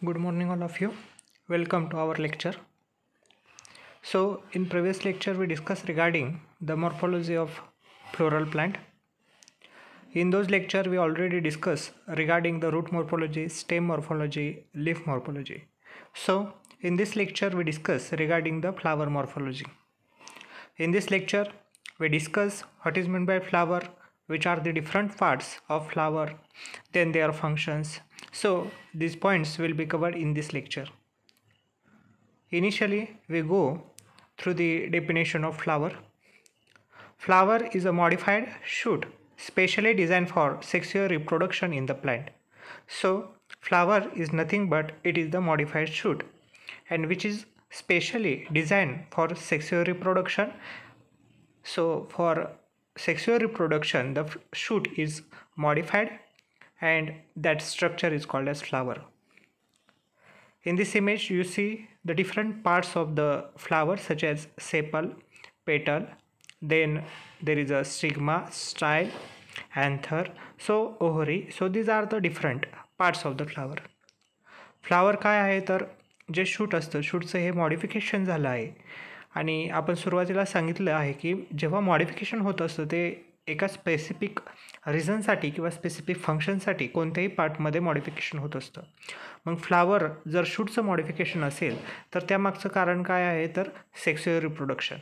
Good morning, all of you. Welcome to our lecture. So, in previous lecture, we discussed regarding the morphology of floral plant. In those lecture, we already discussed regarding the root morphology, stem morphology, leaf morphology. So, in this lecture, we discuss regarding the flower morphology. In this lecture, we discuss what is meant by flower, which are the different parts of flower, then their functions. So, these points will be covered in this lecture. Initially, we go through the definition of flower. Flower is a modified shoot specially designed for sexual reproduction in the plant. So, flower is nothing but it is the modified shoot and which is specially designed for sexual reproduction. So, for sexual reproduction, the shoot is modified and that structure is called as flower. In this image, you see the different parts of the flower such as sepal, petal, then there is a stigma, style, anther, so ovary. So these are the different parts of the flower. Flower काय आहे तर जे shoot असतं शूटचं हे modification झालं आहे आणि आपण सुरुवातीला सांगितलं आहे की जेव्हा मॉडिफिकेशन होत असतं ते एका स्पेसिफिक रिझनसाठी किंवा स्पेसिफिक फंक्शनसाठी कोणत्याही पार्टमध्ये मॉडिफिकेशन होत असतं. मग फ्लावर जर शूटचं मॉडिफिकेशन असेल तर त्यामागचं कारण काय आहे तर सेक्स्युअल रिप्रोडक्शन.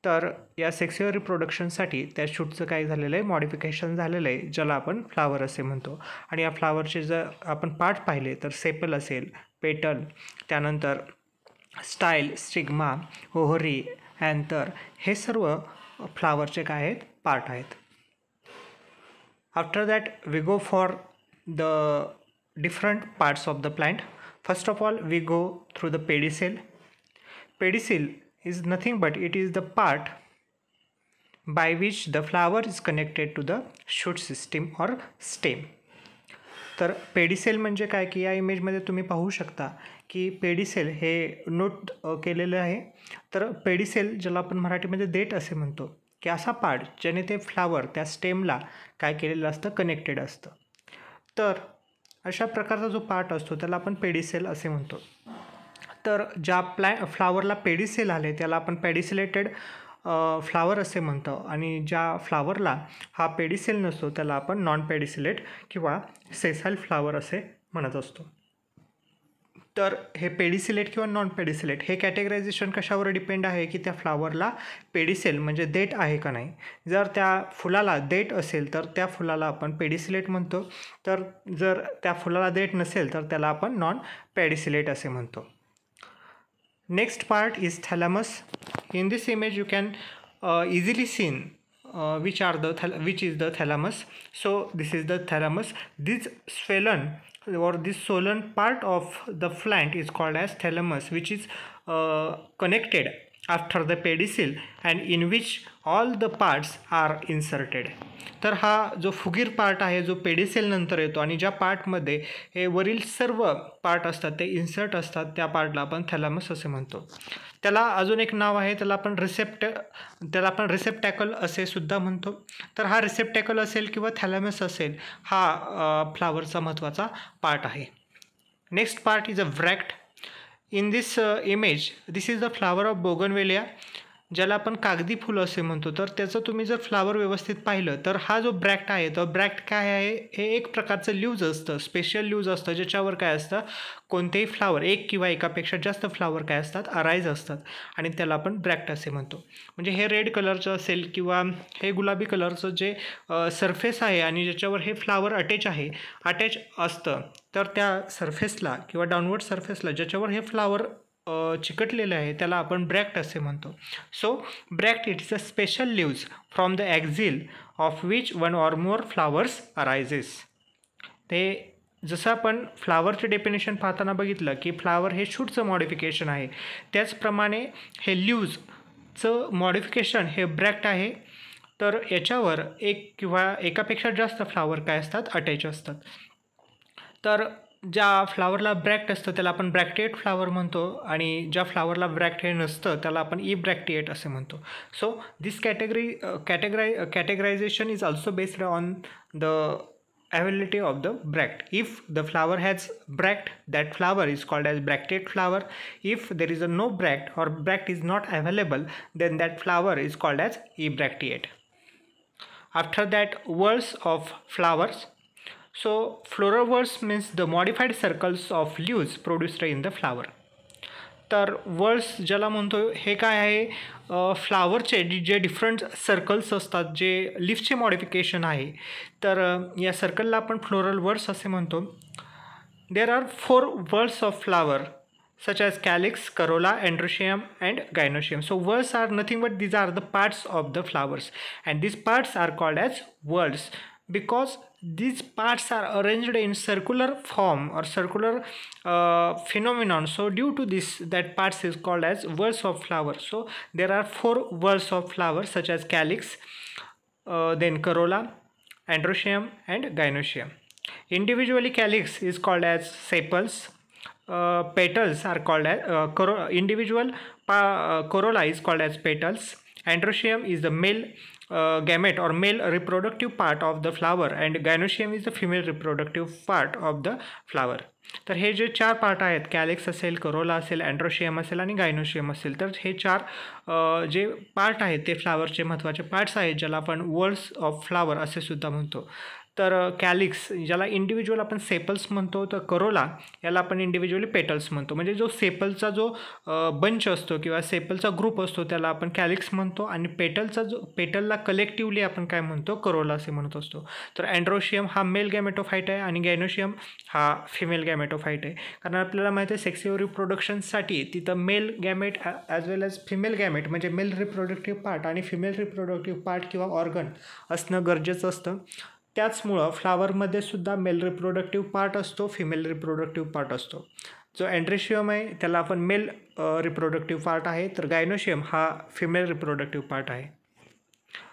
तर या सेक्स्युअल रिप्रोडक्शनसाठी त्या शूटचं काय झालेलं आहे मॉडिफिकेशन झालेलं आहे ज्याला आपण फ्लावर असे म्हणतो. आणि या फ्लावरचे जर आपण पार्ट पाहिले तर सेपल असेल, पेटल, त्यानंतर स्टाईल, स्टिग्मा, ओव्हरी, अँथर हे सर्व फ्लावरचे काय आहेत पार्ट आहेत. After that we go for the different parts of the plant. First of all we go through the pedicel. Pedicel is nothing but it is the part by which the flower is connected to the shoot system or stem. तर pedicel म्हणजे काय की या इमेजमध्ये तुम्ही पाहू शकता की pedicel हे नोट केलेलं आहे. तर पेडिसेल ज्याला आपण मराठीमध्ये देठ असे म्हणतो की असा पार्ट ज्याने ते फ्लावर त्या स्टेमला काय केलेलं असतं कनेक्टेड असतं. तर अशा प्रकारचा जो पार्ट असतो त्याला आपण पेडिसेल असे म्हणतो. तर ज्या फ्लावरला पेडिसेल आले त्याला आपण पेडिसिलेटेड फ्लावर असे म्हणतो आणि ज्या फ्लावरला हा पेडिसेल नसतो त्याला आपण नॉन पेडिसिलेट किंवा सेसाइल फ्लावर असे म्हणत असतो. तर हे पेडिसिलेट किंवा नॉन पेडिसिलेट हे कॅटेगरायझेशन कशावर डिपेंड आहे की त्या फ्लावरला पेडिसेल म्हणजे देठ आहे का नाही. जर त्या फुलाला देठ असेल तर त्या फुलाला आपण पेडिसिलेट म्हणतो. तर जर त्या फुलाला देठ नसेल तर त्याला आपण नॉन पेडिसिलेट असे म्हणतो. Next part is thalamus. In this image you can easily seen which is the thalamus. So this is the thalamus. This swollen or this swollen part of the plant is called as thalamus, which is connected after the pedicel and in which all the parts are inserted. तर हा जो फुगीर part आहे जो pedicel नंतर येतो आणि ज्या पार्टमध्ये हे वरील सर्व पार्ट असतात ते इन्सर्ट असतात त्या पार्टला आपण थॅलॅमस असे म्हणतो. त्याला अजून एक नाव आहे त्याला आपण रिसेप्टॅकल असे सुद्धा म्हणतो. तर हा रिसेप्टॅकल असेल किंवा थॅलॅमस असेल हा फ्लावरचा महत्त्वाचा पार्ट आहे. Next part is a bract. In this image this is the flower of bougainvillea ज्याला आपण कागदी फुलं असे म्हणतो. तर त्याचं तुम्ही जर फ्लावर व्यवस्थित पाहिलं तर हा जो ब्रॅक्ट आहे तर ब्रॅक्ट काय आहे हे एक प्रकारचं ल्यूज असतं, स्पेशल ल्यूज असतं ज्याच्यावर काय असतं कोणतेही फ्लावर एक किंवा एकापेक्षा जास्त फ्लावर काय असतात अराईज असतात आणि त्याला आपण ब्रॅक्ट असे म्हणतो. म्हणजे हे रेड कलरचं असेल किंवा हे गुलाबी कलरचं जे सरफेस आहे आणि ज्याच्यावर हे फ्लावर अटॅच असतं तर त्या सरफेसला किंवा डाऊनवर्ड सरफेसला ज्याच्यावर हे फ्लावर चिकटलेलं आहे त्याला आपण ब्रॅक्ट असे म्हणतो. So bract it is a special leaves from the axil of which one or more flowers arises. ते जसं आपण फ्लावरचे डेफिनेशन पाहताना बघितलं की फ्लावर हे शूटचं मॉडिफिकेशन आहे त्याचप्रमाणे हे लीव्जचं मॉडिफिकेशन हे ब्रॅक्ट आहे. तर याच्यावर एक किंवा एकापेक्षा जास्त फ्लावर काय असतात अटॅच असतात. तर ज्या फ्लावरला ब्रॅक्ट असतं त्याला आपण ब्रॅक्टिएट फ्लावर म्हणतो आणि ज्या फ्लावरला ब्रॅक्ट हे नसतं त्याला आपण इब्रॅक्टिएट असे म्हणतो. So this categorisation is also based on the availability of the bract. If the flower has bract, that flower is called as bracted flower. If there is a no bract or bract is not available, then that flower is called as ebracteate. After that, whorls of flowers. So floral whorls means the modified circles of leaves produced in the flower. तर words ज्याला म्हणतो हे काय आहे, फ्लावरचे जे different circles असतात, जे लिफचे modification आहे, तर या सर्कलला आपण फ्लोरल वर्ड्स असे म्हणतो. There are 4 words of flower such as calyx, corolla, androecium and gynoecium. So whorls are nothing but these are the parts of the flowers, and these parts are called as whorls because these parts are arranged in circular form or circular phenomenon. So due to this, that parts is called as whorls of flower. So there are 4 whorls of flowers such as calyx, then corolla, androecium and gynoecium. Individually, calyx is called as sepals. Petals are called as individual corolla is called as petals. Androecium is the male gamete or male reproductive part of the flower and gynoecium is the female reproductive part of the flower. तर हे जे 4 part आहेत, calyx असेल, Corolla असेल, androecium असेल आणि gynoecium असेल, तर हे 4 जे पार्ट आहेत ते फ्लावरचे महत्त्वाचे पार्ट्स आहेत, ज्याला आपण वर्ड्स ऑफ फ्लावर असे सुद्धा म्हणतो. तर कॅलिक्स ज्याला इंडिव्हिज्युअल आपण सेपल्स म्हणतो, तर करोला याला आपण इंडिव्हिज्युअली पेटल्स म्हणतो. म्हणजे जो सेपलचा जो बंच असतो किंवा सेपलचा ग्रुप असतो त्याला आपण कॅलिक्स म्हणतो आणि पेटलला कलेक्टिव्हली आपण काय म्हणतो, करोला असे म्हणत असतो. तर अँड्रोशियम हा मेल गॅमेटोफाईट आहे आणि गायनोशियम हा फिमेल गॅमेटोफाईट आहे. कारण आपल्याला माहिती आहे सेक्स्युअल रिप्रोडक्शनसाठी तिथं मेल गॅमेट ॲज वेल ॲज फिमेल गॅमेट म्हणजे मेल रिप्रोडक्टिव्ह पार्ट आणि फिमेल रिप्रोडक्टिव्ह पार्ट किंवा ऑर्गन असणं गरजेचं असतं. त्याचमुळं फ्लावरमध्ये सुद्धा मेल रिप्रोडक्टिव्ह पार्ट असतो, फिमेल रिप्रोडक्टिव्ह पार्ट असतो. जो अँड्रोशियम आहे त्याला आपण मेल रिप्रोडक्टिव्ह पार्ट आहे, तर गायनोशियम हा फिमेल रिप्रोडक्टिव्ह पार्ट आहे.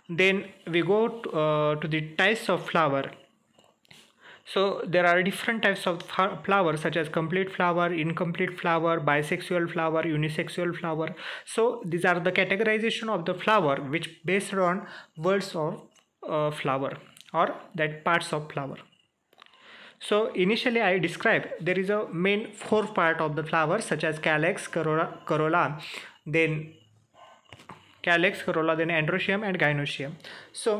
Then we go to the types of flower. So there are different types of flower such as complete flower, incomplete flower, bisexual flower, unisexual flower. So these are the categorization of the flower which based on words of flower or that parts of flower. So initially I described there is a main 4 part of the flower such as calyx, corolla, then calyx, corolla, then androecium and gynoecium. So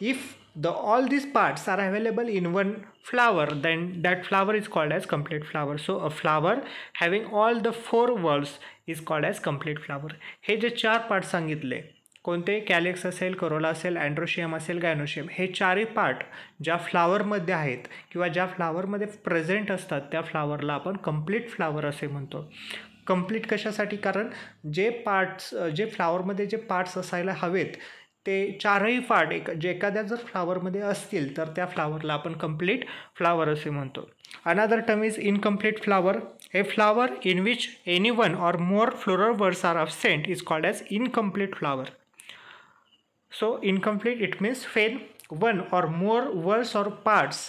if all these parts are available in one flower, then that flower is called as complete flower. So a flower having all the 4 words is called as complete flower. हे जे 4 part सांगितले, कोणते calyx असेल, Corolla असेल, androecium असेल, gynoecium, हे 4ही part ज्या फ्लावरमध्ये आहेत किंवा ज्या फ्लावरमध्ये प्रेझेंट असतात त्या फ्लावरला आपण कंप्लीट फ्लावर असे म्हणतो. कंप्लीट कशासाठी? कारण जे पार्ट्स जे फ्लावरमध्ये जे पार्ट्स असायला हवेत ते 4ही पार्ट जे एखाद्या जर फ्लावरमध्ये असतील तर त्या फ्लावरला आपण कंप्लीट फ्लावर असे म्हणतो. Another term is incomplete flower. A flower in which any one or more floral whorls are absent is called as incomplete flower. So incomplete it means when one or more words or parts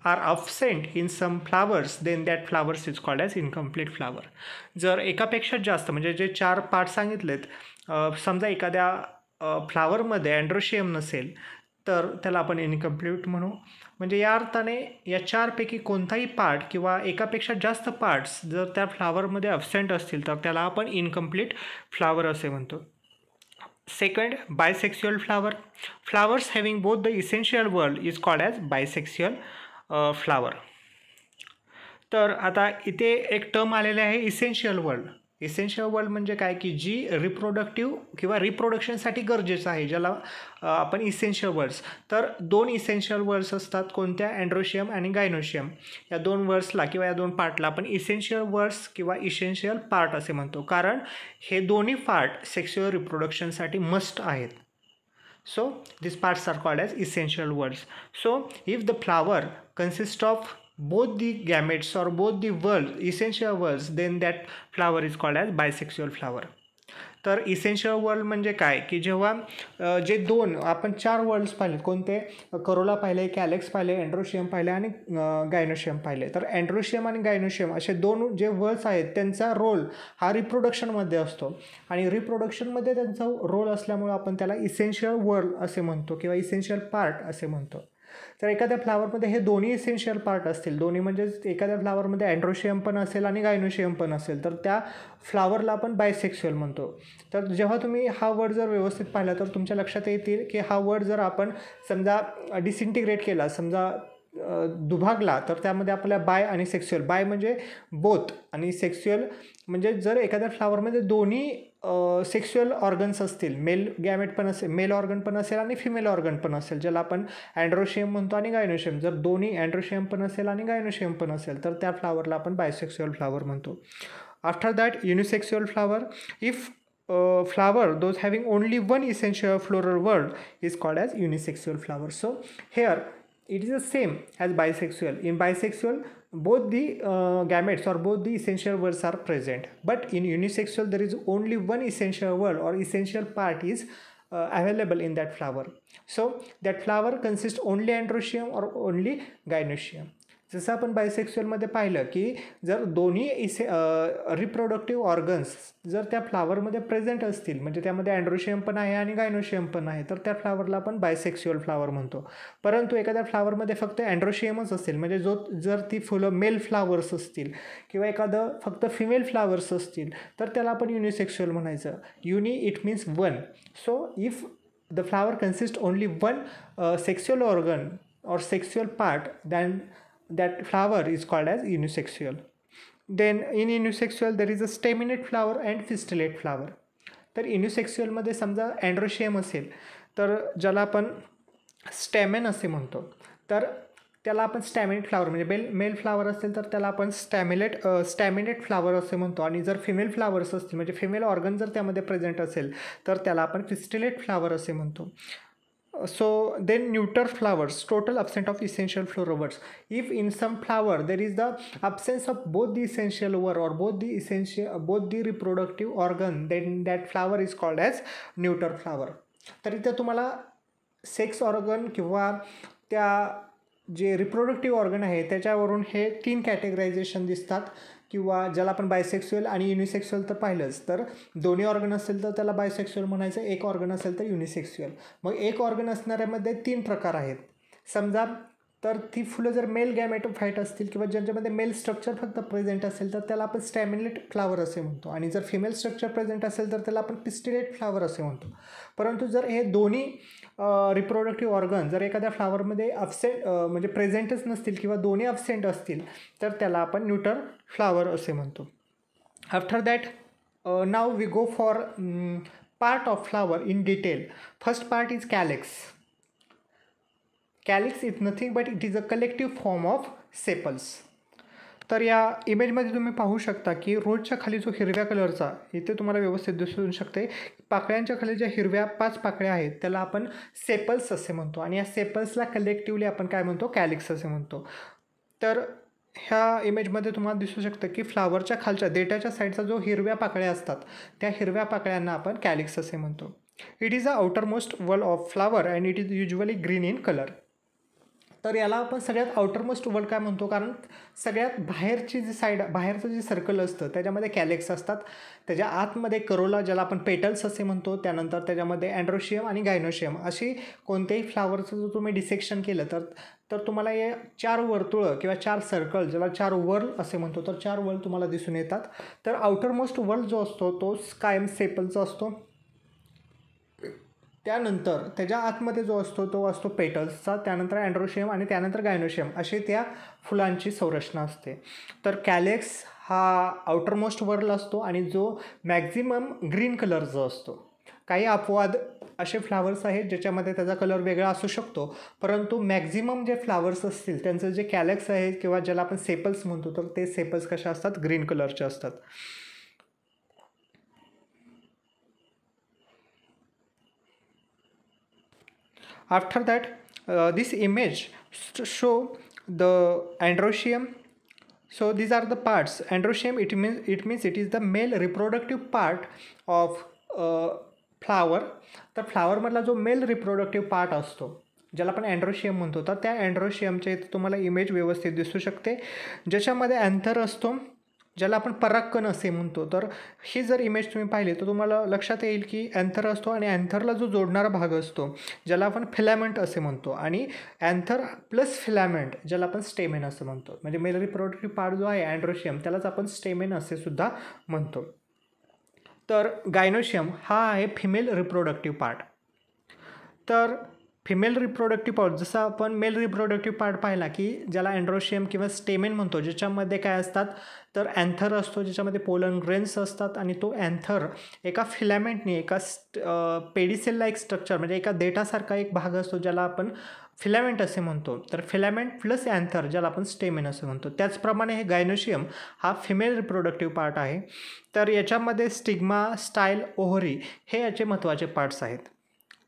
are absent in some flowers, then that flowers is called as incomplete flower. जर एकापेक्षा जास्त म्हणजे जे 4 part सांगितलेत, समजा एखाद्या फ्लावरमध्ये androecium नसेल तर त्याला आपण इनकम्प्लीट म्हणू. म्हणजे या अर्थाने या 4 पैकी कोणताही पार्ट किंवा एकापेक्षा जास्त पार्ट्स जर त्या फ्लावरमध्ये अब्सेंट असतील तर त्याला आपण इनकम्प्लीट फ्लावर असे म्हणतो. Second, bisexual flower. Flowers having both the essential word is called as bisexual flower. तर आता इथे एक टर्म आलेले आहे इसेन्शियल वर्ड. इसेन्शियल वर्ड म्हणजे काय की जी रिप्रोडक्टिव्ह किंवा रिप्रोडक्शनसाठी गरजेचं आहे, ज्याला आपण इसेन्शियल वर्ड्स. तर 2 इसेन्शियल वर्ड्स असतात, कोणत्या? अँड्रोशियम आणि गायनोशियम. या 2 वर्ड्सला किंवा या 2 पार्टला आपण इसेन्शियल वर्ड्स किंवा इसेन्शियल पार्ट असे म्हणतो, कारण हे दोन्ही पार्ट सेक्स्युअल रिप्रोडक्शनसाठी मस्ट आहेत. So this parts are called as essential whorls. So if the flower consist of both the gametes or both the words, essential words, then that flower is called as bisexual flower. तर essential word म्हणजे काय की जेव्हा जे 2 आपण 4 words पाहिले, कोणते? Corolla पाहिले, कॅलेक्स पाहिले, अँड्रोशियम पाहिले आणि गायनोशियम पाहिले. तर अँड्रोशियम आणि गायनोशियम असे 2 जे वर्ड्स आहेत त्यांचा रोल हा रिप्रोडक्शनमध्ये असतो आणि रिप्रोडक्शनमध्ये त्यांचा रोल असल्यामुळे आपण त्याला इसेन्शियल वर्ड असे म्हणतो किंवा इसेन्शियल पार्ट असे म्हणतो. तर एखाद्या फ्लावरमध्ये हे दोन्ही इसेन्शियल पार्ट असतील, दोन्ही म्हणजेच एखाद्या फ्लावरमध्ये अँड्रोशियम पण असेल आणि गायनोशियम पण असेल, तर त्या फ्लावरला आपण बायसेक्शुअल म्हणतो. तर जेव्हा तुम्ही हा वर्ड जर व्यवस्थित पाहिला तर तुमच्या लक्षात येतील की हा वर्ड जर आपण समजा डिसइंटिग्रेट केला, समजा दुभागला, तर त्यामध्ये आपल्याला बाय आणि सेक्शुअल, बाय म्हणजे बोथ आणि सेक्शुअल म्हणजे जर एखाद्या फ्लावरमध्ये दोन्ही सेक्शुअल ऑर्गन्स असतील, मेल गॅमेट पण असेल, मेल ऑर्गन पण असेल आणि फिमेल ऑर्गन पण असेल, ज्याला आपण अँड्रोशियम म्हणतो आणि गायनोशियम, जर दोन्ही अँड्रोशियम पण असेल आणि गायनोशियम पण असेल तर त्या फ्लावरला आपण बायसेक्शुअल फ्लावर म्हणतो. After that unisexual flower. If flower those having only one essential floral word is called as unisexual flower. So here it is the same as bisexual. In bisexual both the gametes or both the essential words are present, but in unisexual there is only one essential word or essential part is available in that flower. So that flower consists only androecium or only gynoecium. जसं आपण बायसेक्शुअलमध्ये पाहिलं की जर दोन्ही reproductive organs जर त्या फ्लावरमध्ये present असतील, म्हणजे त्यामध्ये अँड्रोशियम पण आहे आणि गायनोशियम पण आहे, तर त्या फ्लावरला आपण बायसेक्शुअल फ्लावर म्हणतो. परंतु एखाद्या फ्लावरमध्ये फक्त अँड्रोशियमच असतील, म्हणजे जर ती फुलं मेल फ्लावर्स असतील किंवा एखादं फक्त फिमेल फ्लावर्स असतील, तर त्याला आपण युनिसेक्शुअल म्हणायचं. Uni it means one. So if the flower consist only one sexual organ or sexual part, then that flower is called as unisexual. Then in unisexual there is a staminate flower and fistulate flower. तर unisexual मध्ये समजा androecium असेल तर ज्याला आपण स्टॅमेन असे म्हणतो, तर त्याला आपण स्टॅमिनेट फ्लावर म्हणजे मेल फ्लावर असेल तर त्याला आपण स्टॅमिनेट फ्लावर असे म्हणतो, आणि जर फिमेल फ्लावर्स असतील म्हणजे फिमेल ऑर्गन जर त्यामध्ये प्रेझेंट असेल तर त्याला आपण फिस्टुलेट फ्लावर असे म्हणतो. So then neuter flowers, total absent of essential floral words. If in some flower there is the absence of both the essential word or both the reproductive organ, then that flower is called as neuter flower. तर इथे तुम्हाला sex organ किंवा त्या जे reproductive organ आहे त्याच्यावरून हे 3 categorisation दिसतात, किंवा ज्याला आपण बायसेक्शुअल आणि युनिसेक्शुअल तर पाहिलंच, तर दोन्ही ऑर्गन असेल तर त्याला बायसेक्शुअल म्हणायचं, एक ऑर्गन असेल तर युनिसेक्शुअल. मग एक ऑर्गन असणाऱ्यामध्ये 3 प्रकार आहेत. समजा तर ती फुलं जर मेल गॅमेटोफाईट असतील किंवा ज्यांच्यामध्ये मेल स्ट्रक्चर फक्त प्रेझेंट असेल तर त्याला आपण स्टॅमिनेट फ्लावर असे म्हणतो, आणि जर फिमेल स्ट्रक्चर प्रेझेंट असेल तर त्याला आपण पिस्टिलेट फ्लावर असे म्हणतो. परंतु जर हे दोन्ही रिप्रोडक्टिव्ह ऑर्गन जर एखाद्या फ्लावरमध्ये म्हणजे प्रेझेंटच नसतील किंवा दोन्ही अब्सेंट असतील तर त्याला आपण न्यूटर फ्लावर असे म्हणतो. After that now we go for part of flower in detail. First part is calyx. Calyx is nothing but it is a collective form of sepals. तर या इमेजमध्ये तुम्ही पाहू शकता की रोजच्या खाली जो हिरव्या कलरचा, इथे तुम्हाला व्यवस्थित दिसून शकते, पाकळ्यांच्या खाली ज्या हिरव्या 5 पाकळ्या आहेत त्याला आपण सेपल्स असे म्हणतो, आणि या सेपल्सला कलेक्टिव्हली आपण काय म्हणतो, कॅलिक्स असे म्हणतो. तर ह्या इमेजमध्ये तुम्हाला दिसू शकतं की फ्लावरच्या खालच्या देठाच्या साईडचा जो हिरव्या पाकळ्या असतात त्या हिरव्या पाकळ्यांना आपण कॅलिक्स असे म्हणतो. It is a outer most whorl of flower and it is usually green in colour. तर याला आपण सगळ्यात आउटरमोस्ट वल काय म्हणतो, कारण सगळ्यात बाहेरची जी साईड, बाहेरचं जे सर्कल असतं त्याच्यामध्ये कॅलेक्स असतात, त्याच्या आतमध्ये करोला ज्याला आपण पेटल्स असे म्हणतो, त्यानंतर त्याच्यामध्ये अँड्रोशियम आणि गायनोशियम अशी कोणत्याही फ्लावरचं जर तुम्ही डिसेक्शन केलं तर तुम्हाला हे 4 वर्तुळं किंवा 4 सर्कल, ज्याला 4 वर्ल असे म्हणतो, तर 4 वर्ल तुम्हाला दिसून येतात. तर आउटरमोस्ट वर्ल जो असतो तो कायम सेपलचा असतो, त्यानंतर त्याच्या आतमध्ये जो असतो तो असतो पेटल्सचा, त्यानंतर अँड्रोशियम आणि त्यानंतर गायनोशियम अशी त्या फुलांची संरचना असते. तर कॅलेक्स हा आउटरमोस्ट वर्ल असतो आणि जो मॅक्झिमम ग्रीन कलरचा असतो. काही अपवाद असे फ्लावर्स आहेत ज्याच्यामध्ये त्याचा कलर वेगळा असू शकतो, परंतु मॅक्झिमम जे फ्लावर्स असतील त्यांचं जे कॅलेक्स आहेत किंवा ज्याला आपण सेपल्स म्हणतो तर ते सेपल्स कशा असतात, ग्रीन कलरचे असतात. After that, this image show the androecium. So these are the parts. Androecium, it means it is the male reproductive part of flower. तर फ्लावरमधला जो मेल रिप्रोडक्टिव्ह पार्ट असतो ज्याला आपण अँड्रोशियम म्हणतो, तर त्या अँड्रोशियमच्या इथे तुम्हाला इमेज व्यवस्थित दिसू शकते, ज्याच्यामध्ये अँथर असतो, ज्याला आपण परागकण असे म्हणतो. तर ही जर इमेज तुम्ही पाहिली तर तुम्हाला लक्षात येईल की अँथर असतो आणि अँथरला जो जोडणारा भाग असतो ज्याला आपण फिलॅमेंट असे म्हणतो आणि अँथर प्लस फिलॅमेंट ज्याला आपण स्टेमेन असं म्हणतो. म्हणजे मेल रिप्रोडक्टिव्ह पार्ट जो आहे अँड्रोशियम त्यालाच आपण स्टेमेन असे सुद्धा म्हणतो. तर गायनोशियम हा आहे फिमेल रिप्रोडक्टिव्ह पार्ट. तर फिमेल रिप्रोडक्टिव्ह पार्ट जसं आपण मेल रिप्रोडक्टिव्ह पार्ट पाहिला की ज्याला अँड्रोशियम किंवा स्टेमेन म्हणतो, ज्याच्यामध्ये काय असतात तर अँथर असतो, ज्याच्यामध्ये पोलन ग्रेन्स असतात आणि तो अँथर एका फिलॅमेंटने एका पेडिसेल लाईक स्ट्रक्चर म्हणजे एका देठासारखा एक भाग असतो ज्याला आपण फिलॅमेंट असे म्हणतो. तर फिलॅमेंट प्लस अँथर ज्याला आपण स्टेमेन असं म्हणतो. त्याचप्रमाणे हे गायनोशियम हा फिमेल रिप्रोडक्टिव्ह पार्ट आहे. तर याच्यामध्ये स्टिग्मा, स्टाईल, ओव्हरी हे याचे महत्त्वाचे पार्ट्स आहेत.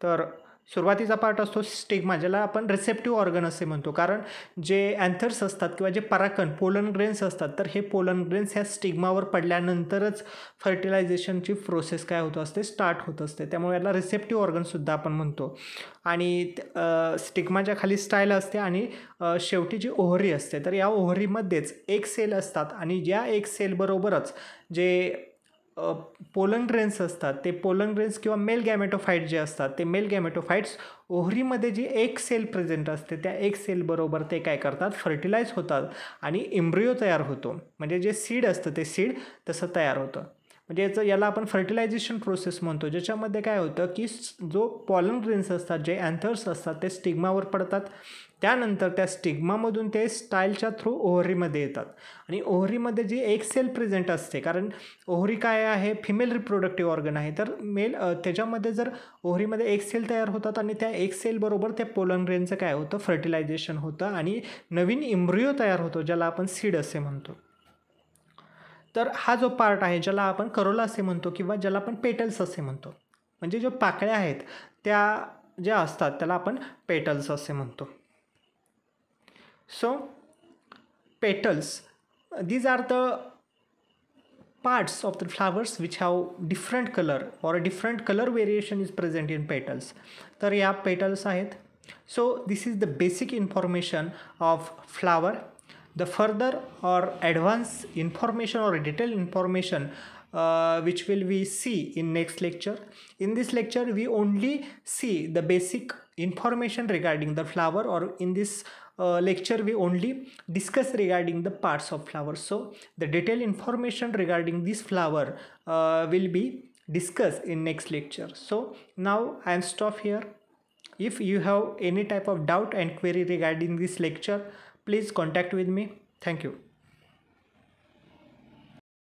तर सुरुवातीचा पार्ट असतो स्टिग्मा ज्याला आपण रिसेप्टिव्ह ऑर्गन असे म्हणतो, कारण जे अँथर्स असतात किंवा जे परागकण पोलन ग्रेन्स असतात तर हे पोलन ग्रेन्स ह्या स्टिग्मावर पडल्यानंतरच फर्टिलायझेशनची प्रोसेस काय होत असते स्टार्ट होत असते. त्यामुळे याला रिसेप्टिव्ह ऑर्गनसुद्धा आपण म्हणतो. आणि स्टिग्माच्या खाली स्टाईल असते आणि शेवटी जी ओव्हरी असते तर या ओव्हरीमध्येच एक सेल असतात आणि ज्या एक सेलबरोबरच जे पोलन ग्रेन्स असतात ते पोलन ग्रेन्स किंवा मेल गॅमेटोफाईट जे असतात ते मेल गॅमेटोफाईट्स ओव्हरीमध्ये जी एक सेल प्रेझेंट असते त्या एक सेलबरोबर ते काय करतात फर्टिलाइज होतात आणि एम्ब्रियो तयार होतो. म्हणजे जे सीड असतं ते सीड तसं तयार होतं. म्हणजे याला आपण फर्टिलायझेशन प्रोसेस म्हणतो, ज्याच्यामध्ये काय होतं की जो पॉलन ग्रेन्स असतात जे अँथर्स असतात ते स्टिग्मावर पडतात. त्यानंतर त्या स्टिग्मामधून ते स्टाईलच्या थ्रू ओव्हरीमध्ये येतात आणि ओव्हरीमध्ये जी एक सेल प्रेझेंट असते, कारण ओव्हरी काय आहे फिमेल रिप्रोडक्टिव्ह ऑर्गन आहे, तर त्याच्यामध्ये जर ओव्हरीमध्ये एक सेल तयार होतात आणि त्या एक सेलबरोबर त्या पोलन ग्रेनचं काय होतं फर्टिलायझेशन होतं आणि नवीन एम्ब्रियो तयार होतो ज्याला आपण सीड असे म्हणतो. तर हा जो पार्ट आहे ज्याला आपण करोला असे म्हणतो किंवा ज्याला आपण पेटल्स असे म्हणतो, म्हणजे ज्या पाकळ्या आहेत त्या ज्या असतात त्याला आपण पेटल्स असे म्हणतो. So petals, these are the parts of the flowers which have different color or a different color variation is present in petals. तर या petals आहेत. So this is the basic information of flower. The further or advanced information or detailed information which will we see in next lecture. In this lecture we only see the basic information regarding the flower, or in this lecture we only discuss regarding the parts of flower. So the detailed information regarding this flower will be discussed in next lecture. So now I am stop here. If you have any type of doubt and query regarding this lecture, please contact with me. Thank you.